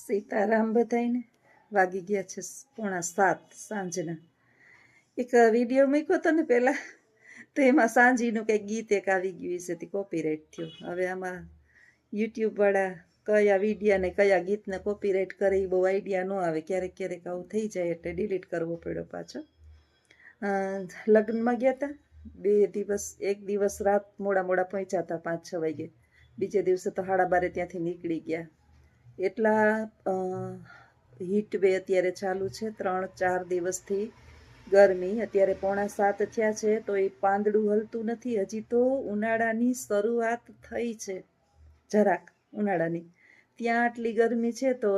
સીતારામ બધાઈને વાગી ગયા છે 6:45 સાંજના. એક વિડીયો મૂક્યો હતો ને પહેલાં, તો એમાં સાંજીનું કંઈક ગીત એક આવી ગયું છે તે કોપીરાઇટ થયો. હવે આમાં યુટ્યુબવાળા કયા વિડીયાને કયા ગીતને કોપીરાઇટ કરે એ બહુ આઈડિયા ન આવે. ક્યારેક ક્યારેક આવું થઈ જાય એટલે ડિલીટ કરવો પડ્યો પાછો. લગ્નમાં ગયા હતા 2 દિવસ, એક દિવસ રાત મોડા પહોંચ્યા હતા 5-6 વાગે, બીજે દિવસે તો 12:30 ત્યાંથી નીકળી ગયા. એટલા હીટ વે અત્યારે ચાલુ છે, 3-4 દિવસથી ગરમી. અત્યારે 6:45 થયા છે તો એ પાંદડું હલતું નથી. હજી તો ઉનાળાની શરૂઆત થઈ છે, જરાક ઉનાળાની. ત્યાં આટલી ગરમી છે તો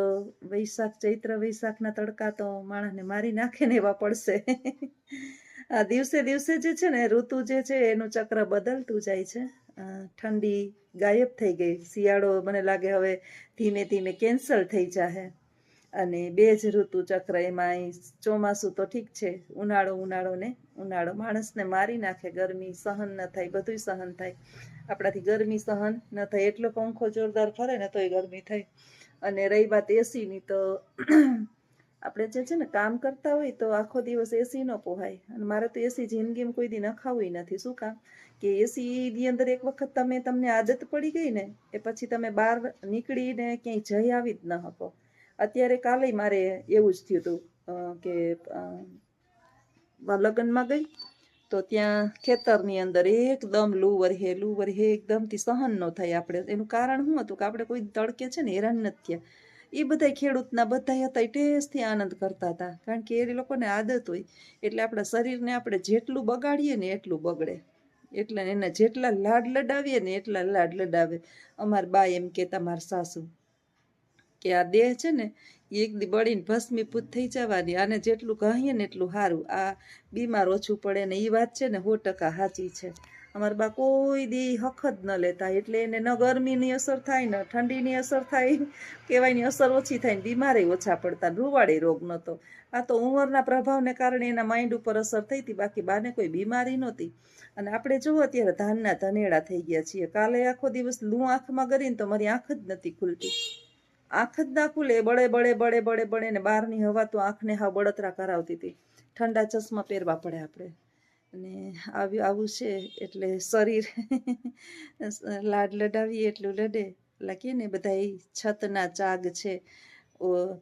ચૈત્ર વૈશાખના તડકા તો માણસને મારી નાખે ને એવા પડશે. આ દિવસે દિવસે જે છે ને ઋતુ જે છે એનું ચક્ર બદલતું જાય છે. ઠંડી ગાયબ થઈ ગઈ, શિયાળો મને લાગે હવે ધીમે ધીમે કેન્સલ થઈ જશે. અને 2 જ ઋતુ ચક્ર, એમાં ચોમાસું તો ઠીક છે, ઉનાળો માણસને મારી નાખે. ગરમી સહન ન થાય, બધુંય સહન થાય, આપણાથી ગરમી સહન ન થાય. એટલો પંખો જોરદાર ફરે ને તોય ગરમી થાય. અને રહી વાત એસીની, તો આપણે જે છે ને કામ કરતા હોય તો આખો દિવસ એસી ન પોહાય. અને મારે તો એસી જિંદગીમાં કોઈ દી નખાવું નથી. શું કામ કે એસીની અંદર એક વખત તમને આદત પડી ગઈ ને, એ પછી તમે બહાર નીકળીને ક્યાંય જઈ આવી જ ન શકો. અત્યારે કાલે મારે એવું જ થયું હતું કે લગ્નમાં ગઈ તો ત્યાં ખેતરની અંદર એકદમ લૂ વરહે એકદમથી સહન ન થાય આપણે. એનું કારણ શું હતું કે આપણે કોઈ તડકે છે ને હેરાન નથી થયા. એ બધા ખેડૂતના બધા હતા એ ટેસ્ટથી આનંદ કરતા હતા, કારણ કે એ લોકોને આદત હોય. એટલે આપણા શરીરને આપણે જેટલું બગાડીએ ને એટલું બગડે, એટલે એને જેટલા લાડ લડાવીએ ને એટલા લાડ લડાવે. અમારા બા એમ કહેતા, મારા સાસુ, કે આ દેહ છે ને એક દી બળીને ભસ્મીભૂત થઈ જવાની, આને જેટલું કહીએ ને એટલું સારું, આ બીમાર ઓછું પડે ને. એ વાત છે ને 100% સાચી છે. અમારા બા કોઈ દી હખ જ ન લેતા, એટલે એને ન ગરમીની અસર થાય ને ઠંડીની અસર થાય, કહેવાયની અસર ઓછી થાય ને બીમારે ઓછા પડતા, રૂવાડે રોગ નહોતો. આ તો ઉંમરના પ્રભાવને કારણે એના માઇન્ડ ઉપર અસર થઈ હતી, બાકી બાને કોઈ બીમારી નહોતી. અને આપણે જુઓ અત્યારે ધાનના ધનેડા થઈ ગયા છીએ. કાલે આખો દિવસ લૂ આંખમાં કરીને તો મારી આંખ જ નથી ખુલતી, આંખ જ ના ખુલે, બળે ને બહારની હવા તો આંખને હાવ બળતરા કરાવતી હતી. ઠંડા ચશ્મા પહેરવા પડે આપણે. અને આવું છે એટલે શરીર લાડ લડાવીએ એટલું લડે. એટલે કે ને બધા છતના ચાગ છે.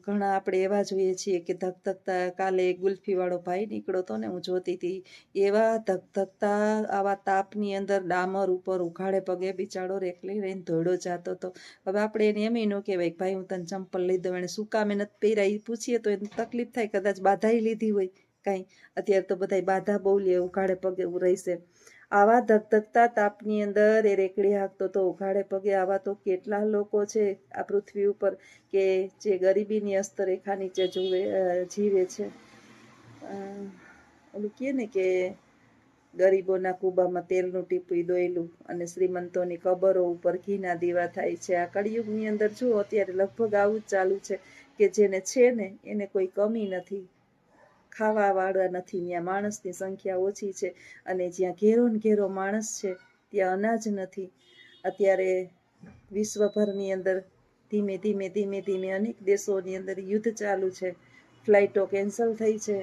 ઘણા આપણે એવા જોઈએ છીએ કે ધગધગતા. કાલે એક ગુલ્ફીવાળો ભાઈ નીકળો હતો ને, હું જોતી હતી, એવા ધગધગતા આવા તાપની અંદર ડામર ઉપર ઉઘાડે પગે બિચારો રેકલી રહીને ધોળો જતો હતો. હવે આપણે એને એમ ન કહેવાય ભાઈ હું તને ચંપલ લઈ દઉં, એને શું કામે નથી પહેર્યા એ પૂછીએ તો એને તકલીફ થાય, કદાચ બાધાઈ લીધી હોય કાંઈ. અત્યારે તો બધા બાધા બહુ લે, ઉઘાડે પગે રહેશે. આવા ધગધગતા તાપની અંદર એ રેકડી હાંકતો તો ઉઘાડે પગે. આવા તો કેટલા લોકો છે આ પૃથ્વી ઉપર કે જે ગરીબીની હસ્તરેખા નીચે જીવે છે. ઓલું કહે ને કે ગરીબોના કૂબામાં તેલનું ટીપું દોયલું અને શ્રીમંતોની કબરો ઉપર ઘીના દીવા થાય છે. આ કળિયુગની અંદર જો અત્યારે લગભગ આવું જ ચાલુ છે કે જેને છે ને એને કોઈ કમી નથી, ખાવાવાળા નથી, ત્યાં માણસની સંખ્યા ઓછી છે. અને જ્યાં ઘેરો ને ઘેરો માણસ છે ત્યાં અનાજ નથી. અત્યારે વિશ્વભરની અંદર ધીમે ધીમે અનેક દેશોની અંદર યુદ્ધ ચાલુ છે, ફ્લાઇટો કેન્સલ થઈ છે.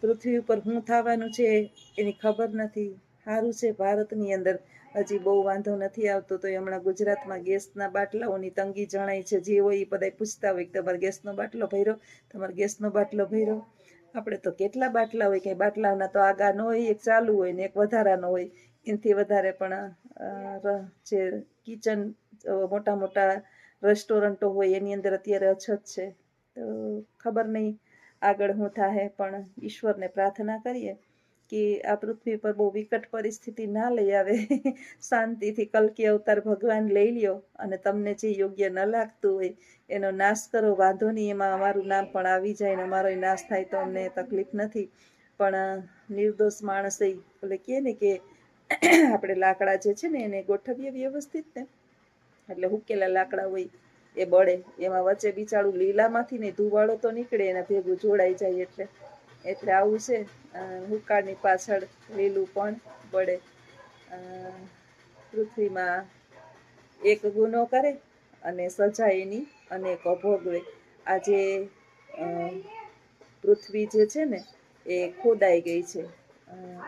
પૃથ્વી ઉપર શું થવાનું છે એની ખબર નથી. સારું છે ભારતની અંદર હજી બહુ વાંધો નથી આવતો. તો હમણાં ગુજરાતમાં ગેસના બાટલાઓની તંગી જણાય છે. જે હોય એ બધા પૂછતા હોય કે તમારે ગેસનો બાટલો ભર્યો, તમારે ગેસનો બાટલો ભર્યો. આપણે તો કેટલા બાટલા હોય, કે બાટલાના તો આગા ન હોય, એક ચાલુ હોય ને એક વધારાનો હોય. એનાથી વધારે પણ જે કિચન મોટા રેસ્ટોરન્ટો હોય એની અંદર અત્યારે અછત છે. તો ખબર નહીં આગળ શું થાય, પણ ઈશ્વરને પ્રાર્થના કરીએ કે આ પૃથ્વી પર બહુ વિકટ પરિસ્થિતિ ના લઈ આવે. શાંતિથી કલ્કી અવતાર ભગવાન લઈ લ્યો અને તમને જે યોગ્ય ન લાગતું હોય એનો નાશ કરો. વાંધો નહીં, એમાં અમારું નામ પણ આવી જાય ને અમારો નાશ થાય તો અમને તકલીફ નથી. પણ નિર્દોષ માણસે એટલે કહે ને કે આપણે લાકડા જે છે ને એને ગોઠવીએ વ્યવસ્થિત ને, એટલે હુકેલા લાકડા હોય એ બળે, એમાં વચ્ચે બિચારું લીલામાંથી ને ધુવાળો તો નીકળે, એના ભેગું જોડાઈ જાય. એટલે આવું છે. હુકાની પાછળ લીલું પણ બળે. પૃથ્વીમાં એક ગુનો કરે અને સજા એની અનેક અભોગવે. આજે પૃથ્વી જે છે ને એ ખોદાઈ ગઈ છે,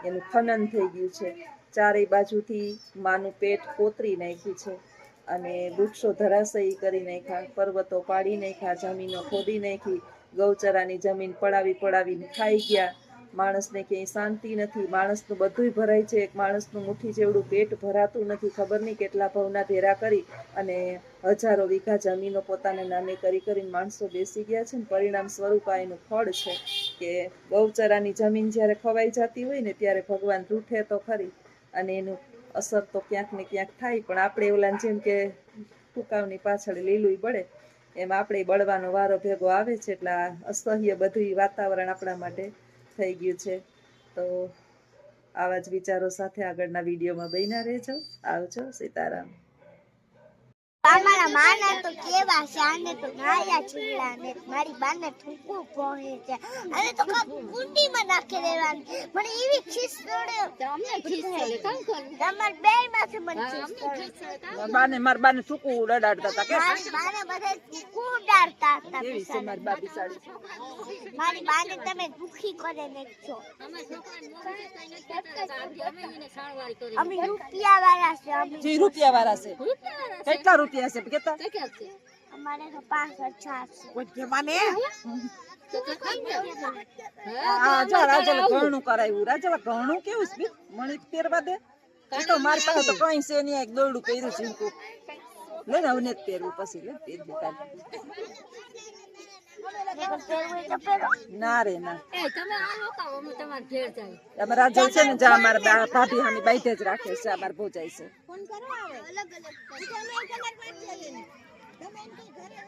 એનું ખનન થઈ ગયું છે, ચારેય બાજુથી માનું પેટ કોતરી નાખ્યું છે, અને વૃક્ષો ધરાશયી કરી નાખ્યા, પર્વતો પાડી નાખ્યા, જમીનો ખોદી નાખી, ગૌચરાની જમીન પડાવીને ખાઈ ગયા. માણસને ક્યાંય શાંતિ નથી, માણસનું બધુંય ભરાય છે, એક માણસનું મુઠ્ઠી જેવડું પેટ ભરાતું નથી. ખબર નહીં કેટલા ભવના ધેરા કરી અને હજારો વીઘા જમીનો પોતાના નામે કરીને માણસો બેસી ગયા છે ને પરિણામ સ્વરૂપ આ એનું ફળ છે કે ગૌચરાની જમીન જ્યારે ખવાઈ જતી હોય ને ત્યારે ભગવાન રૂઠે તો ખરી અને એનું અસર તો ક્યાંક ને ક્યાંક થાય. પણ આપણે ઓલા જેમ કે ફૂકાવની પાછળ લીલું બળે એમ આપણે બળવાનો વારો ભેગો આવે છે. એટલે અસહ્ય બધું વાતાવરણ આપણા માટે થઈ ગયું છે. તો આવા જ વિચારો સાથે આગળના વિડીયોમાં બન્યા રહેજો. આવજો. સીતારામ. મારા માને તો કેવા છે, આને તો નાયા ચીલા ને મારી બાને થૂકું પોહે છે, અને તો કુંડીમાં નાખી દેવાની. મને એવી ખીસ ચડે, તમને ખીસ ચડે કામ કર તમાર બેયમાંથી મને ખીસ ચડે. માર બાને થૂકું ઉડાડતા હતા કે બાને બધા થૂકું ઉડાડતા હતા. કેવી છે મારી બા બિસાડી? મારી બાને તમે દુખી કરે નાખજો. અમે રૂપિયા વાળા છે. અમે રૂપિયા વાળા છે. કેટલા રૂપિયા છે કેતા? અમારે તો 5,000 છે. કોઈ માને હા જા રાજલ ઘણું કરાવ્યું. રાજલ ઘણું કેવું છે મણી પહેરવા દે. તો મારી પાસે તો કઈ છે નહીં, એક દોરડું પહેર્યું છે. લે ને હવે પહેરવું પછી લે પહેરવું ના રે ના. રાજલ છે ને જા અમારા ભાભી હાની બાઈતે જ રાખે છે. અમારે ભોજાય છે.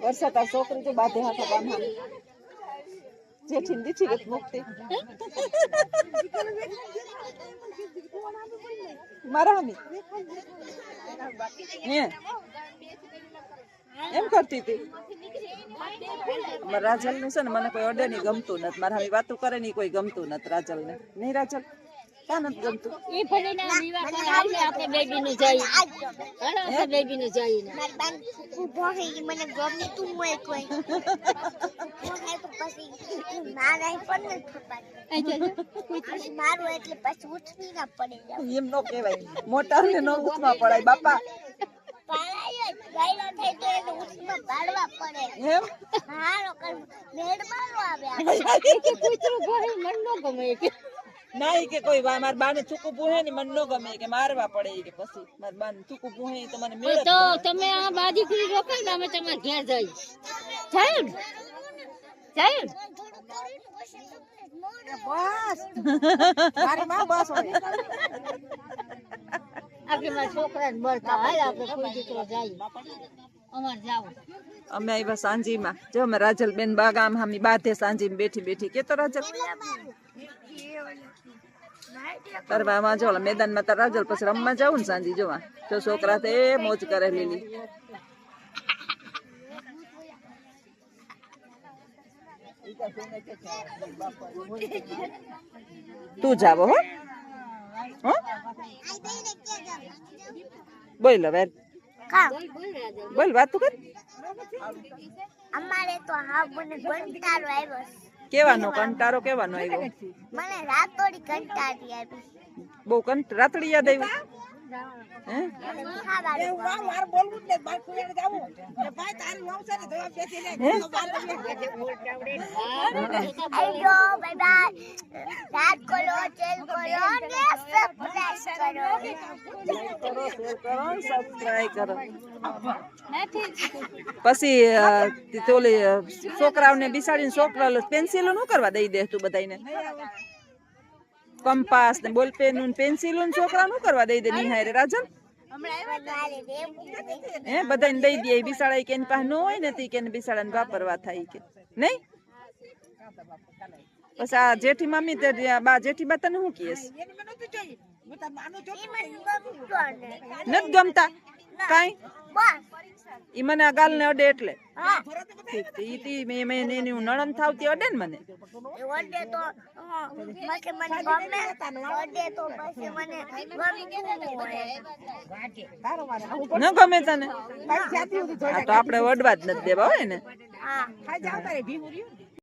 વરસાદ આ છોકરી તો બાધે હાથા બાંધવાની જેઠી દીઠી ગત મુક્તિ મારા હમી એમ કરતી હતી. રાજલ નું છે ને મને કોઈ અડે નહીં, ગમતું નથી. મારા હમી વાતું કરે નહીં કોઈ ગમતું નથી રાજલ ને. નહીં રાજલ ક્યાં નથી ગમતું? એ ભલે ના વિવાહ કરે આપણે બેબી નું જઈએ. હાલો આપણે બેબી નું જઈએ. મારી બાન ઉભો હે ઈ મને ગમતું હોય કોઈ પોહે તો પછી મારા પણ ન થપાય. મારું એટલે પછી ઉઠવી ના પડે. એમ નો કહેવાય, મોટા ને નો ઉઠવા પડાય બાપા. પાળાય ગાયલા થાય તો એને ઉઠમાં પાડવા પડે. એમ હારો કર મેડમાનો આવે. કે કૂતરું ભરે મન નો ગમે કે ના કે કોઈ માર બાને ચૂકું પૂહે ને મને નો ગમે કે મારવા પડે કે પછી માર બાને ચૂકું પૂહે તો મને મેળ તો તમે આ બાજી કરી રોકાઈ ને અમે તમાર ઘેર જઈ જાય જાય બસ મારી માં બસ હોય. આપણે મારા છોકરાને મળતા હાલ આપણે કોઈ દીકરો જાય અમાર જાવ. અમે આવ્યા સાંજીમાં. જો અમે રાજલ બેન બાગામ હામી બાધે સાંજીમાં બેઠી બેઠી કેતો રાજલ તરવામાં જો મેદાનમાં તાર રાજલ પછી રમવા જાવું ને સાંજી જોવા. જો છોકરા તે મોજ કરે લીલી. તું જાવો હો બોલ હવે બોલ વાત તું કર. અમારે તો હા મને કંટાળો આવ્યો. કેવાનો કંટારો કેવાનો આવ્યો? મને રાતોડી કંટાળી આવી. બહુ રાતડી યાદ આવ્યું. પછી છોકરાઓને બિસાડીને છોકરા પેન્સિલો નું કરવા દઈ દે તું બધાને. કંપાસ ને બોલપેન પેન્સિલો છોકરા નું કરવા દઈ દે નિહારે રાજલ. હે બધાને દઈ દે બિસાડા કે એની પાસે ન હોય ને કે બિસાડા ને વાપરવા થાય કે નહીં. પછી આ જેઠી મામી બા જેઠી બા તને શું કહેશ? નથી ગમતા કાંઈ બસ ઈ મને આ ગાલ ને અડે એટલે હા ઠીક છે. ઈ તી મેં એની નણંદ થાવતી અડે ને મને એ વડે તો પછી મને ગમે વડે તો પછી મને ગમતું હોય ન ગમે તને હા તો આપણે વડવા જ નથી દેવા હોય ને હા